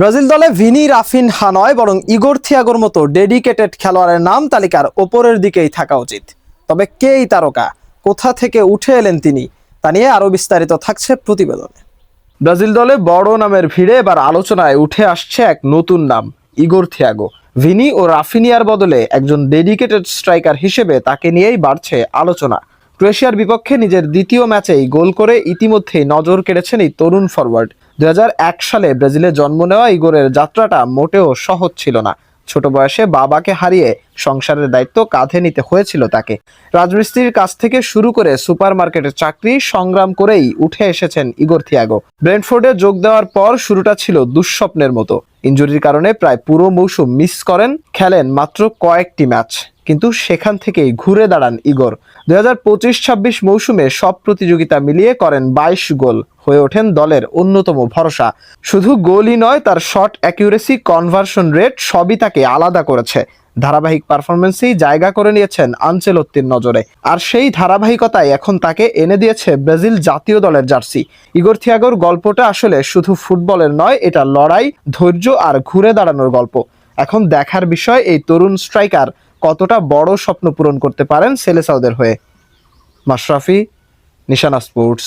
Brazil দলে Vini Raphinha নয় বরং ইগোর থিয়াগোর মতো ডেডিকেটেড খেলোয়াড়ের নাম তালিকার ওপরের দিকেই থাকা উচিত। তবে কে এই তারকা, কোথা থেকে উঠে এলেন তিনি, তা নিয়ে আরো বিস্তারিত থাকছে প্রতিবেদনে। ব্রাজিল দলে বড় নামের ভিড়ে এবার আলোচনায় উঠে আসছে এক নতুন নাম, ইগোর থিয়াগো। ভিনি ও রাফিনিয়ার বদলে একজন ডেডিকেটেড স্ট্রাইকার হিসেবে তাকে নিয়েই বাড়ছে আলোচনা। ক্রোয়েশিয়ার বিপক্ষে নিজের দ্বিতীয় ম্যাচেই গোল করে ইতিমধ্যেই নজর কেড়েছেন এই তরুণ ফরওয়ার্ড। 2001 সালে ব্রাজিলে জন্ম নেওয়া ইগোরের যাত্রাটা মোটেও সহজ ছিল না। ছোট বয়সে বাবাকে হারিয়ে সংসারের দায়িত্ব কাঁধে নিতে হয়েছিল তাকে। রাজমিস্ত্রির কাছ থেকে শুরু করে সুপার মার্কেটের চাকরি সংগ্রাম করেই উঠে এসেছেন ইগোর থিয়াগো। ব্রেন্টফোর্ডে যোগ দেওয়ার পর শুরুটা ছিল দুঃস্বপ্নের মতো। ইনজুরির কারণে প্রায় পুরো মৌসুম মিস করেন, খেলেন মাত্র কয়েকটি ম্যাচ। কিন্তু সেখান থেকেই ঘুরে দাঁড়ান ইগোর। 2025-26 মৌসুমে সব প্রতিযোগিতা মিলিয়ে করেন 22 গোল, হয়ে ওঠেন দলের অন্যতম ভরসা। শুধু গোলই নয়, তার শট অ্যাকিউরেসি, কনভার্সন রেট সবই তাকে আলাদা করেছে। ধারাবাহিক পারফরমেন্সেই জায়গা করে নিয়েছেন আনচেলত্তির নজরে। আর সেই ধারাবাহিকতাই এখন তাকে এনে দিয়েছে ব্রাজিল জাতীয় দলের জার্সি। ইগোর থিয়াগোর গল্পটা আসলে শুধু ফুটবলের নয়, এটা লড়াই, ধৈর্য আর ঘুরে দাঁড়ানোর গল্প। এখন দেখার বিষয় এই তরুণ স্ট্রাইকার কতটা বড় স্বপ্ন পূরণ করতে পারেন সেলেসাওদের হয়ে। মাশরাফি, নিশানা স্পোর্টস।